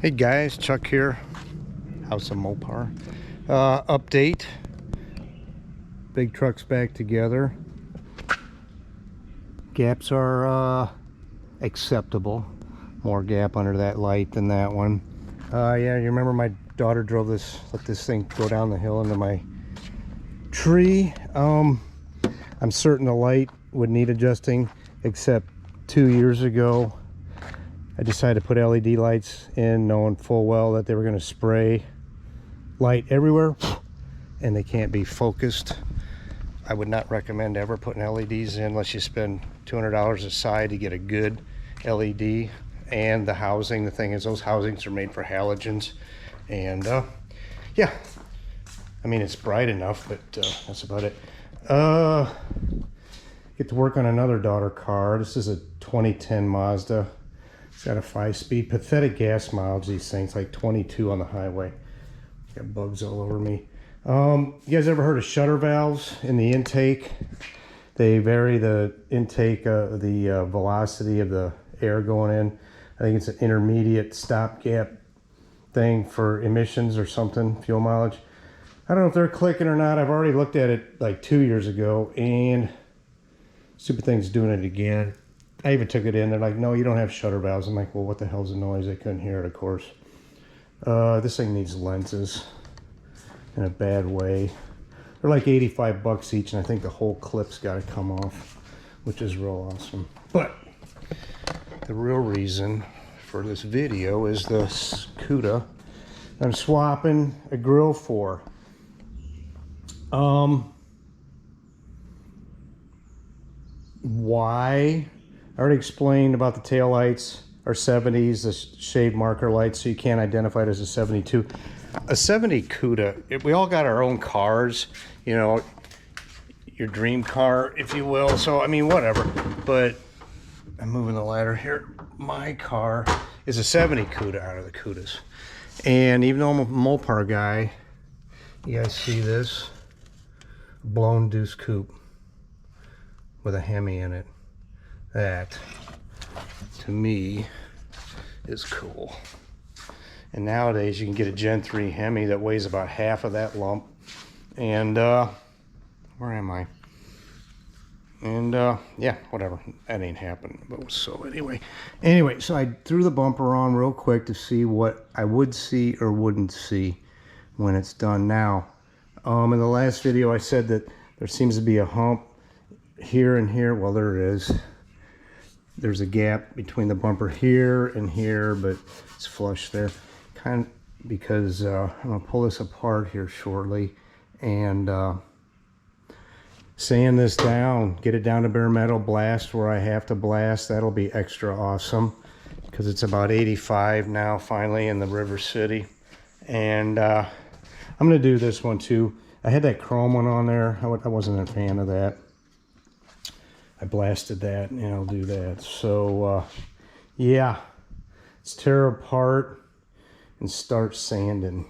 Hey guys, Chuck here, House of Mopar. Update. Big truck's back together. Gaps are acceptable. More gap under that light than that one. Yeah, you remember my daughter drove this, let this thing go down the hill into my tree. I'm certain the light would need adjusting, except 2 years ago I decided to put LED lights in, knowing full well that they were going to spray light everywhere and they can't be focused. I would not recommend ever putting LEDs in unless you spend $200 aside to get a good LED. And the housing, the thing is, those housings are made for halogens, and yeah, I mean, it's bright enough, but that's about it. Get to work on another daughter car. This is a 2010 Mazda. It's got a 5-speed. Pathetic gas mileage, these things, like 22 on the highway. Got bugs all over me. You guys ever heard of shutter valves in the intake? They vary the intake, the velocity of the air going in. I think it's an intermediate stopgap thing for emissions or something, fuel mileage. I don't know if they're clicking or not. I've already looked at it like 2 years ago, and stupid thing's doing it again. I even took it in. They're like, no, you don't have shutter valves. I'm like, well, what the hell's the noise? I couldn't hear it, of course. This thing needs lenses in a bad way. They're like 85 bucks each, and I think the whole clip's got to come off, which is real awesome. But the real reason for this video is the Cuda I'm swapping a grill for. Why? I already explained about the tail lights are 70s, the shade marker lights, so you can't identify it as a 72. A 70 Cuda, we all got our own cars, you know, your dream car, if you will. So, I mean, whatever. But I'm moving the ladder here. My car is a 70 Cuda out of the Cudas. And even though I'm a Mopar guy, you guys see this? Blown deuce coupe with a Hemi in it. That, to me, is cool. And nowadays you can get a Gen 3 Hemi that weighs about half of that lump. And where am I? And yeah, whatever, that ain't happening. But so anyway, so I threw the bumper on real quick to see what I would see or wouldn't see when it's done. Now, in the last video I said that there seems to be a hump here and here. Well, there it is. There's a gap between the bumper here and here, but it's flush there. Kind of because I'm gonna pull this apart here shortly and sand this down, get it down to bare metal, blast where I have to blast. That'll be extra awesome because it's about 85 now finally in the River City. And I'm gonna do this one too. I had that chrome one on there. I wasn't a fan of that. I blasted that, and I'll do that. So yeah, let's tear apart and start sanding.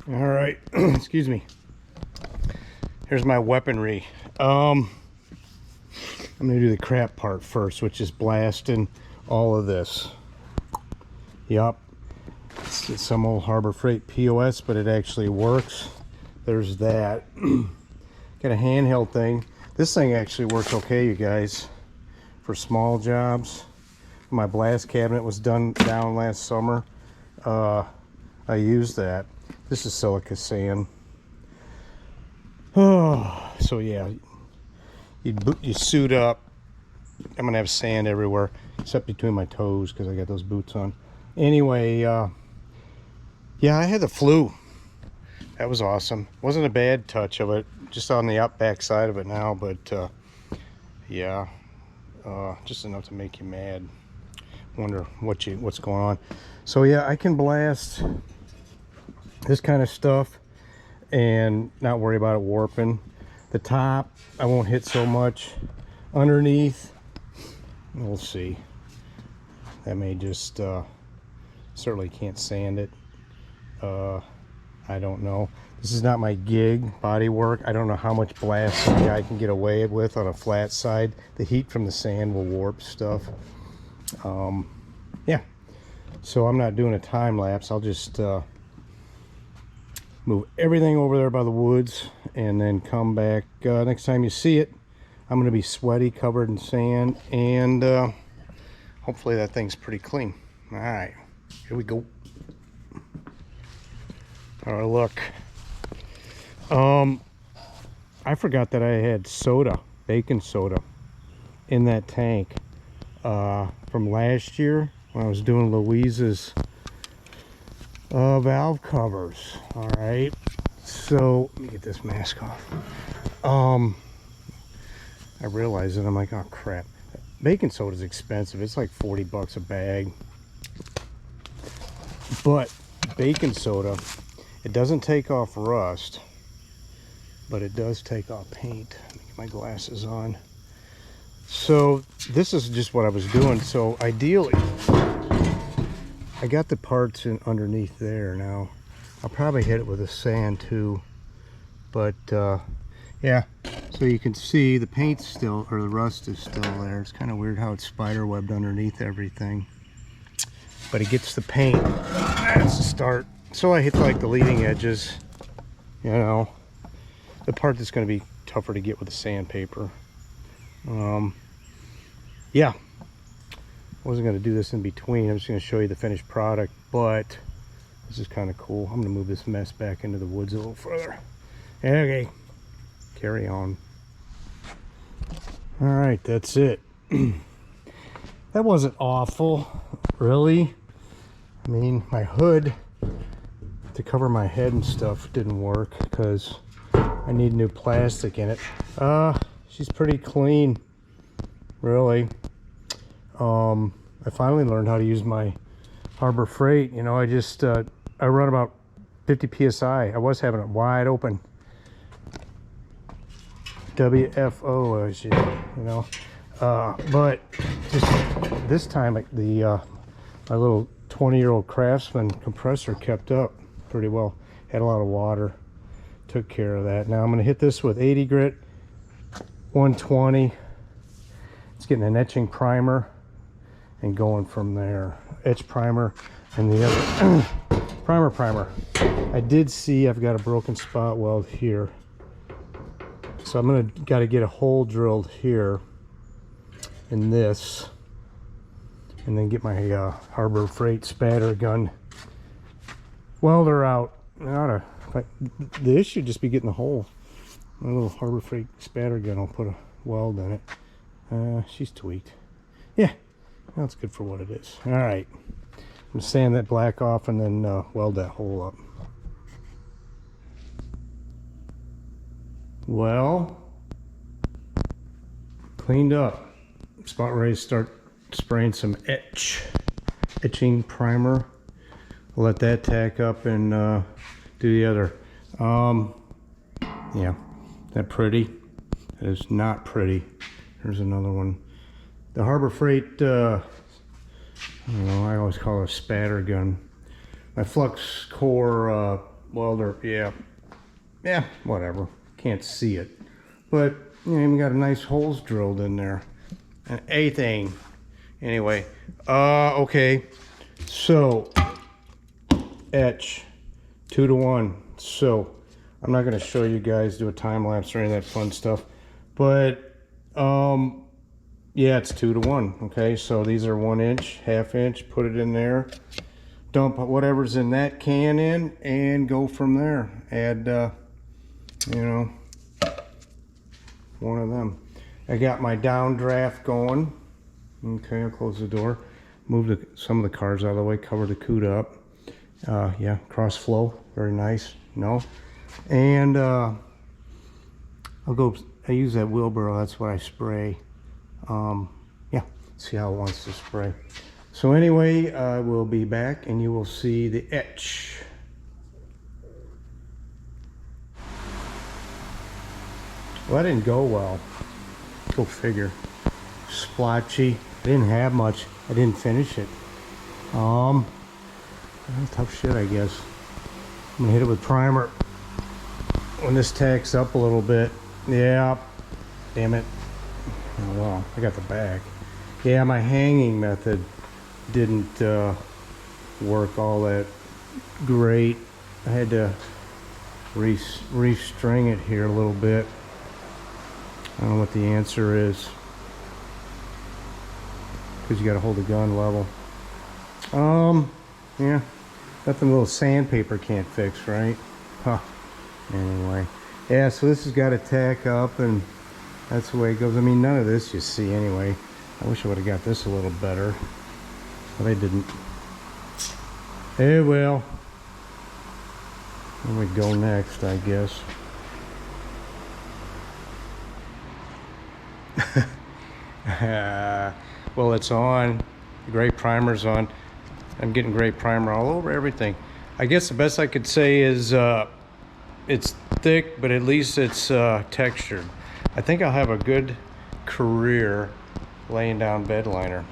All right, excuse me. Here's my weaponry. I'm gonna do the crap part first, which is blasting all of this. Yup, it's some old Harbor Freight POS, but it actually works. There's that. Got a handheld thing. This thing actually works okay, you guys, for small jobs. My blast cabinet was done down last summer. I used that. This is silica sand. Oh, so yeah, you suit up. I'm gonna have sand everywhere except between my toes because I got those boots on. Anyway, yeah, I had the flu. That was awesome. Wasn't a bad touch of it, just on the back side of it now, but yeah, just enough to make you mad. Wonder what's going on. So yeah, I can blast this kind of stuff and not worry about it warping. The top I won't hit so much. Underneath, we'll see. That may just certainly can't sand it. I don't know. This is not my gig body work. I don't know how much blast some guy can get away with on a flat side. The heat from the sand will warp stuff. Yeah, so I'm not doing a time lapse. I'll just move everything over there by the woods and then come back. Next time you see it, I'm going to be sweaty, covered in sand, and hopefully that thing's pretty clean. All right, here we go. All right, look. I forgot that I had soda, baking soda, in that tank from last year when I was doing Louise's valve covers. All right, so let me get this mask off. I realized it. I'm like, oh crap, baking soda is expensive. It's like 40 bucks a bag. But baking soda, it doesn't take off rust, but it does take off paint. Let me get my glasses on. So this is just what I was doing. So ideally, I got the parts in underneath there. Now I'll probably hit it with a sand too, but yeah, so you can see the paint's still, or the rust is still there. It's kind of weird how it's spider webbed underneath everything, but it gets the paint. That's the start. So I hit like the leading edges, you know, the part that's going to be tougher to get with the sandpaper. Yeah, I wasn't going to do this in between. I'm just going to show you the finished product, but this is kind of cool. I'm going to move this mess back into the woods a little further. Okay, carry on. All right, that's it. That wasn't awful, really. I mean, my hood to cover my head and stuff didn't work because I need new plastic in it. She's pretty clean, really. I finally learned how to use my Harbor Freight. You know, I just I run about 50 psi. I was having it wide open. WFO, as you know. But just this time, the my little 20-year-old Craftsman compressor kept up pretty well. Had a lot of water. Took care of that. Now I'm going to hit this with 80 grit 120. It's getting an etching primer and going from there. Etch primer and the other primer. I did see I've got a broken spot weld here, so I'm got to get a hole drilled here in this, and then get my Harbor Freight spatter gun welder out. The issue would just be getting the hole. My little Harbor Freight spatter gun, I'll put a weld in it. She's tweaked. Yeah, that's good for what it is. All right, I'm gonna sand that black off and then weld that hole up. Well, cleaned up. Spot ready to start spraying some etching primer. I'll let that tack up and do the other. Yeah, that pretty? That is not pretty. Here's another one. The Harbor Freight, I don't know, I always call it a spatter gun. My flux core welder, yeah, whatever. Can't see it, but you know, even got a nice holes drilled in there. And a thing. Anyway, okay. So etch 2-to-1. So I'm not going to show you guys do a time lapse or any of that fun stuff, but yeah, it's 2-to-1. Okay, so these are 1 inch, ½ inch. Put it in there, dump whatever's in that can in, and go from there. Add you know, one of them. I got my downdraft going. Okay, I'll close the door, move some of the cars out of the way, cover the Cuda up. Yeah, cross flow, very nice. No, and I use that wheelbarrow. That's what I spray. Yeah, see how it wants to spray. So anyway, I will be back and you will see the etch. Well, that didn't go well. Go figure. Splotchy. I didn't have much. I didn't finish it. Tough shit, I guess. I'm gonna hit it with primer when this tacks up a little bit. Yeah, damn it. Oh well, I got the back. Yeah, my hanging method didn't work all that great. I had to restring it here a little bit. I don't know what the answer is, because you got to hold the gun level. Yeah, nothing a little sandpaper can't fix, right? Huh. Anyway, yeah, so this has got to tack up, and that's the way it goes. I mean, none of this you see anyway. I wish I would have got this a little better, but I didn't. Eh, well, where we go next, I guess. Well, it's on. The gray primer's on. I'm getting gray primer all over everything. I guess the best I could say is it's thick, but at least it's textured. I think I'll have a good career laying down bed liner.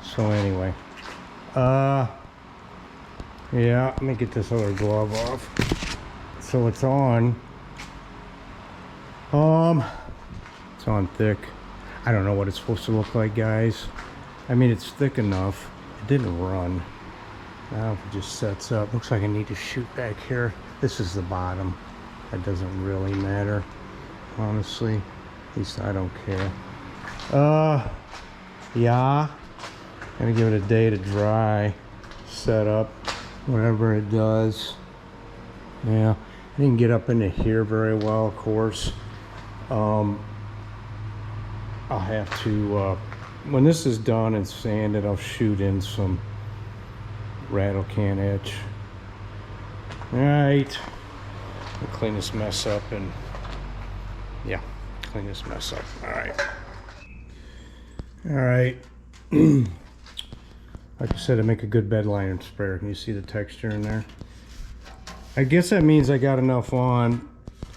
So anyway, yeah, let me get this other glove off. So it's on. It's on thick. I don't know what it's supposed to look like, guys. I mean, it's thick enough. It didn't run. Now if it just sets up, looks like I need to shoot back here. This is the bottom. That doesn't really matter, honestly. At least I don't care. Yeah. Gonna give it a day to dry, set up, whatever it does. Yeah, I didn't get up into here very well, of course. I'll have to, when this is done and sanded, I'll shoot in some rattle can etch. All right, we'll clean this mess up and yeah, clean this mess up. All right. All right. Like I said, I make a good bed liner sprayer. Can you see the texture in there? I guess that means I got enough on.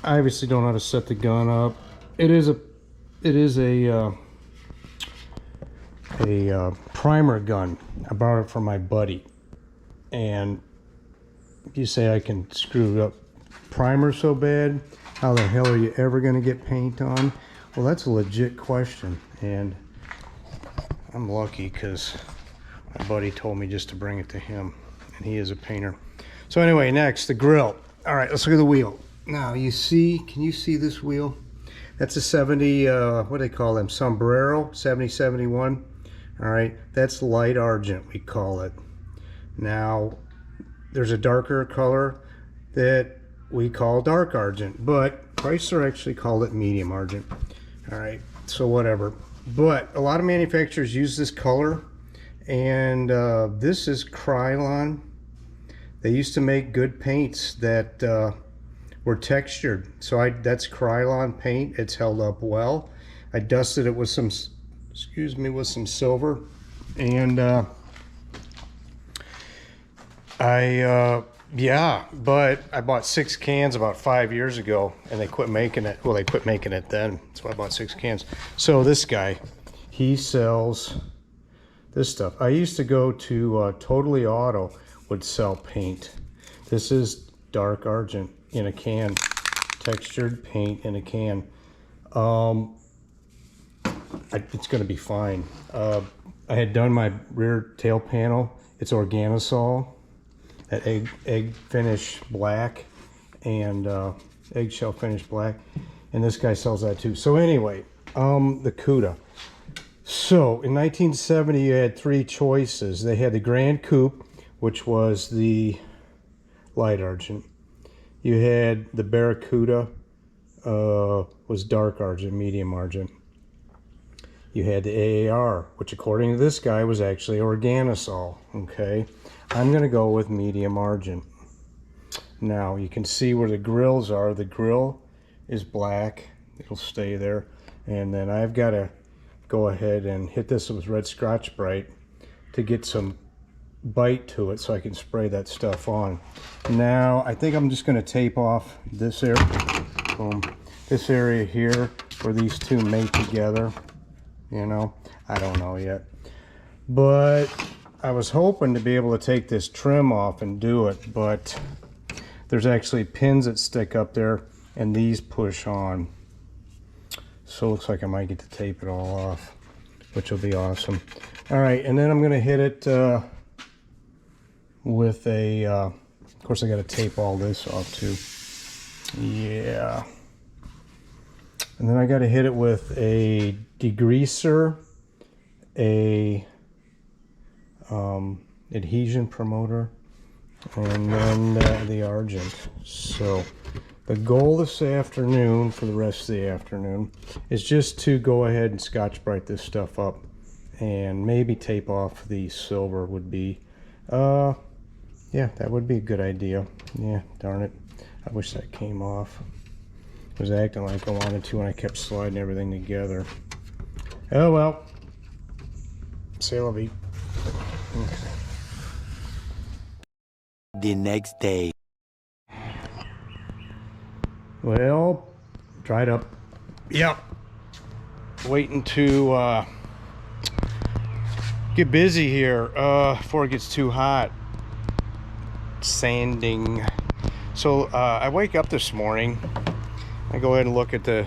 I obviously don't know how to set the gun up. It is a primer gun. I borrowed it from my buddy, and you say I can screw up primer so bad, how the hell are you ever going to get paint on? Well, that's a legit question, and I'm lucky because my buddy told me just to bring it to him, and he is a painter. So anyway, next, the grill. All right, let's look at the wheel. Now, you see, can you see this wheel? That's a 70, what do they call them? Sombrero, 7071. All right, that's light argent, we call it. Now, there's a darker color that we call dark argent, but Chrysler actually called it medium argent. All right, so whatever. But a lot of manufacturers use this color, and this is Krylon. They used to make good paints that were textured. So that's Krylon paint. It's held up well. I dusted it with some, excuse me, with some silver, and yeah, but I bought 6 cans about 5 years ago, and they quit making it. Well, they quit making it then, so I bought 6 cans. So this guy, he sells this stuff. I used to go to Totally Auto, would sell paint. This is dark argent in a can, textured paint in a can. It's gonna be fine. I had done my rear tail panel. It's organosol, that egg finish black, and eggshell finish black, and this guy sells that too. So anyway, the Cuda. So in 1970 you had 3 choices. They had the Grand Coupe, which was the light argent. You had the Barracuda, was dark argent, medium argent. You had the AAR, which according to this guy was actually organosol. Okay, I'm gonna go with medium argent. Now you can see where the grills are. The grill is black, it'll stay there, and then I've got to go ahead and hit this with red Scotch-Brite to get some bite to it so I can spray that stuff on. Now I think I'm just going to tape off this area, this area here where these two mate together. You know, I don't know yet, but I was hoping to be able to take this trim off and do it, but there's actually pins that stick up there and these push on, so it looks like I might get to tape it all off. which will be awesome. All right, and then I'm gonna hit it with a, of course I gotta tape all this off too. Yeah. And then I gotta hit it with a degreaser, a adhesion promoter, and then the Argent. So the goal this afternoon, for the rest of the afternoon, is just to go ahead and Scotch-Brite this stuff up, and maybe tape off the silver would be, yeah, that would be a good idea. Yeah, darn it. I wish that came off. I was acting like I wanted to, and I kept sliding everything together. Oh well. C'est la vie. Okay. The next day. Well, dried up. Yep. Waiting to get busy here before it gets too hot. Sanding. So I wake up this morning. I go ahead and look at the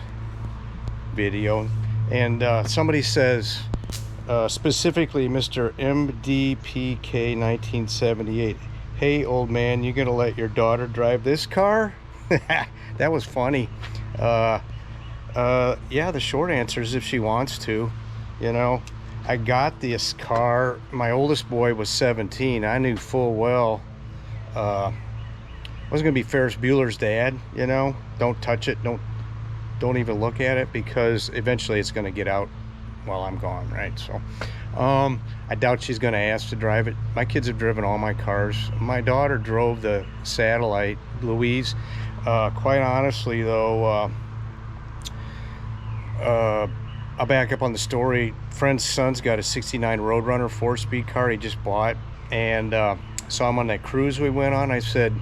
video, and somebody says, specifically Mr. MDPK 1978, "Hey old man, you gonna let your daughter drive this car?" That was funny. Yeah, the short answer is if she wants to. You know, I got this car, my oldest boy was 17. I knew full well I wasn't gonna be Ferris Bueller's dad, you know. Don't touch it, don't even look at it, because eventually it's gonna get out while I'm gone, right? So I doubt she's gonna ask to drive it. My kids have driven all my cars. My daughter drove the Satellite, Louise. Quite honestly though, I'll back up on the story. Friend's son's got a 69 Roadrunner 4-speed car he just bought, and saw him on that cruise we went on. I said,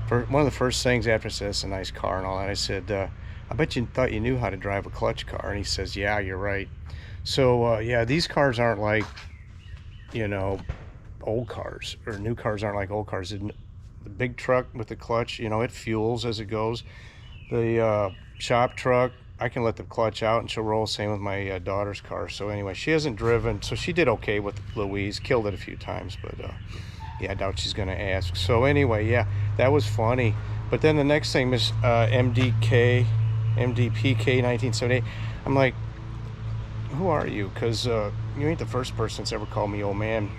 for one of the first things after I said, "It's a nice car," and all that, I said, "I bet you thought you knew how to drive a clutch car." And he says, "Yeah, you're right." So yeah, these cars aren't like, you know, old cars, or new cars aren't like old cars. The big truck with the clutch, you know, it fuels as it goes. The shop truck, I can let the clutch out and she'll roll. Same with my daughter's car. So anyway, she hasn't driven, so she did okay with Louise. Killed it a few times, but yeah, I doubt she's gonna ask. So anyway, yeah, that was funny. But then the next thing, Miss MDPK 1978, I'm like, who are you? Because you ain't the first person that's ever called me old man.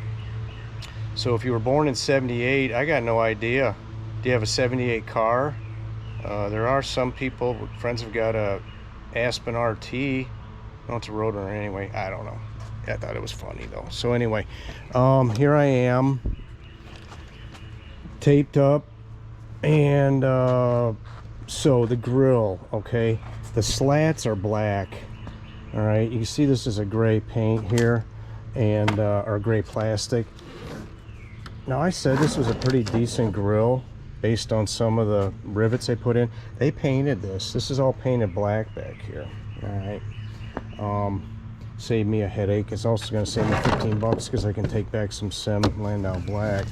So if you were born in 78, I got no idea. Do you have a 78 car? There are some people, friends have got a Aspen RT. No, it's a Roadrunner anyway. I don't know. I thought it was funny though. So anyway, here I am, taped up, and so the grill, okay, the slats are black. All right, you can see this is a gray paint here, and or gray plastic. Now I said this was a pretty decent grill based on some of the rivets they put in. They painted this. This is all painted black back here. All right. Saved me a headache. It's also going to save me 15 bucks because I can take back some Sim Landau black.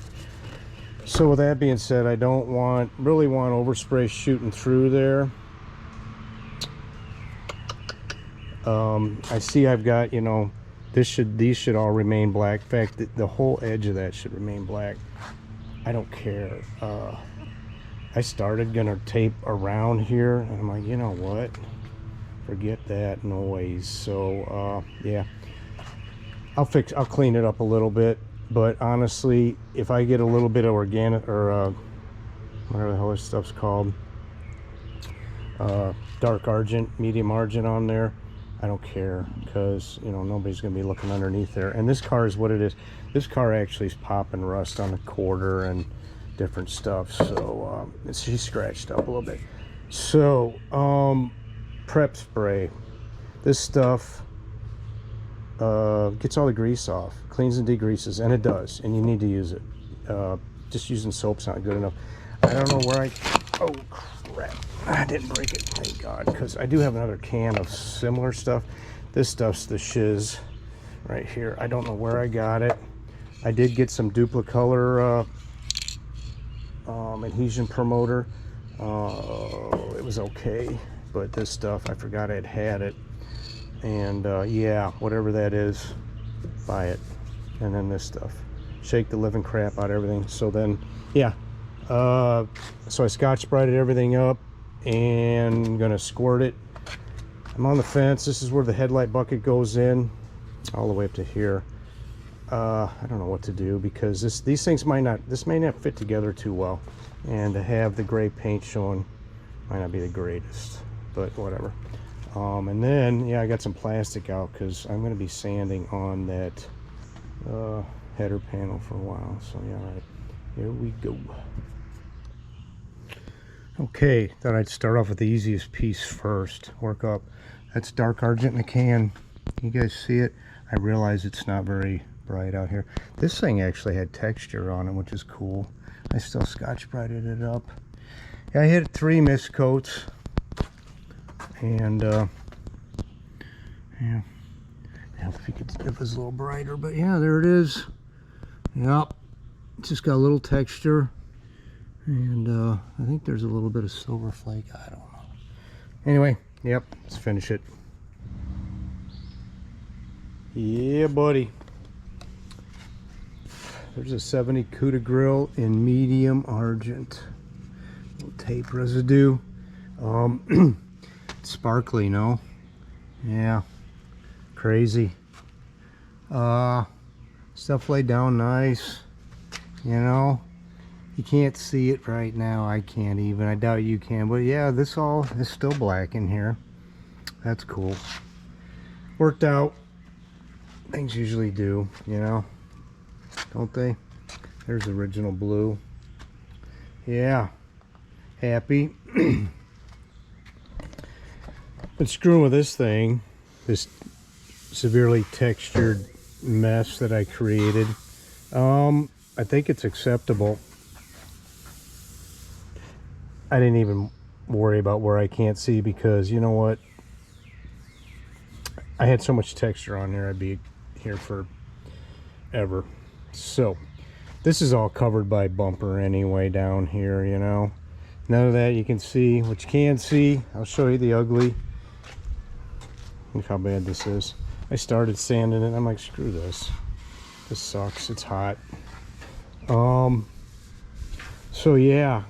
So with that being said, I don't really want overspray shooting through there. I see I've got, you know, these should all remain black. In fact, the whole edge of that should remain black. I don't care. I started gonna tape around here, and I'm like, you know what? Forget that noise. So yeah, I'll clean it up a little bit. But honestly, if I get a little bit of organic, or whatever the hell this stuff's called, dark argent, medium argent on there, I don't care, because, you know, nobody's going to be looking underneath there. And this car is what it is. This car actually is popping rust on the quarter and different stuff. So she's scratched up a little bit. So prep spray. This stuff gets all the grease off, cleans and degreases, and it does. And you need to use it. Just using soap's not good enough. I don't know where oh crap, I didn't break it, thank God, because I do have another can of similar stuff. This stuff's the shiz right here. I don't know where I got it. I did get some Duplicolor adhesion promoter. It was okay, but this stuff, I forgot I had it. And yeah, whatever that is, buy it. And then this stuff, shake the living crap out of everything. So then, yeah, so I Scotch Brighted everything up and I'm gonna squirt it. I'm on the fence. This is where the headlight bucket goes in, all the way up to here. I don't know what to do because these things may not fit together too well, and to have the gray paint showing might not be the greatest, but whatever. And then, yeah, I got some plastic out because I'm going to be sanding on that header panel for a while. So yeah, all right, here we go. Okay, thought I'd start off with the easiest piece first. Work up. That's dark argent in the can. You guys see it? I realize it's not very bright out here. This thing actually had texture on it, which is cool. I still Scotch Brighted it up. Yeah, I hit 3 mist coats. And yeah, if it was a little brighter, but yeah, there it is. Yep, it's just got a little texture, and I think there's a little bit of silver flake. I don't know. Anyway, yep, let's finish it. Yeah, buddy. There's a 70 Cuda grill in medium argent. Little tape residue. Sparkly, no? Yeah, crazy. Stuff laid down nice, you know. You can't see it right now. I can't even. I doubt you can, but yeah, this all is still black in here. That's cool. Worked out. Things usually do, you know, don't they? There's the original blue. Yeah, happy. Been screwing with this thing, this severely textured mess that I created. I think it's acceptable. I didn't even worry about where I can't see because you know what? I had so much texture on there, I'd be here forever. So this is all covered by bumper anyway down here, you know. None of that you can see. What you can see, I'll show you the ugly. Look how bad this is. I started sanding it. I'm like, screw this. This sucks. It's hot. So yeah.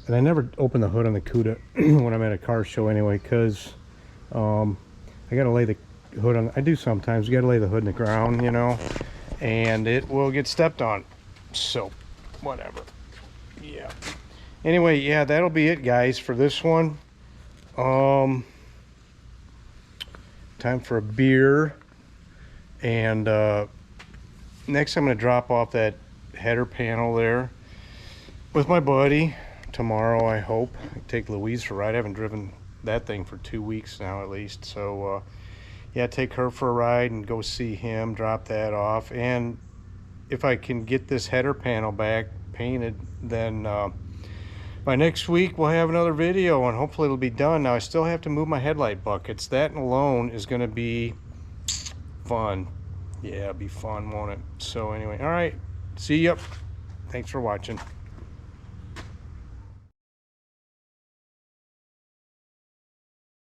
And I never open the hood on the Cuda when I'm at a car show anyway, because I gotta lay the hood on. I do sometimes. You gotta lay the hood in the ground, you know, and it will get stepped on. So whatever. Yeah. Anyway, yeah, that'll be it, guys, for this one. Time for a beer, and next I'm going to drop off that header panel there with my buddy tomorrow. I hope I take Louise for a ride. I haven't driven that thing for 2 weeks now at least, so yeah, take her for a ride and go see him, drop that off. And if I can get this header panel back painted, then by next week we'll have another video and hopefully it'll be done. Now I still have to move my headlight buckets. That alone is going to be fun. Yeah, it'll be fun, won't it? So anyway, all right, see ya. Thanks for watching.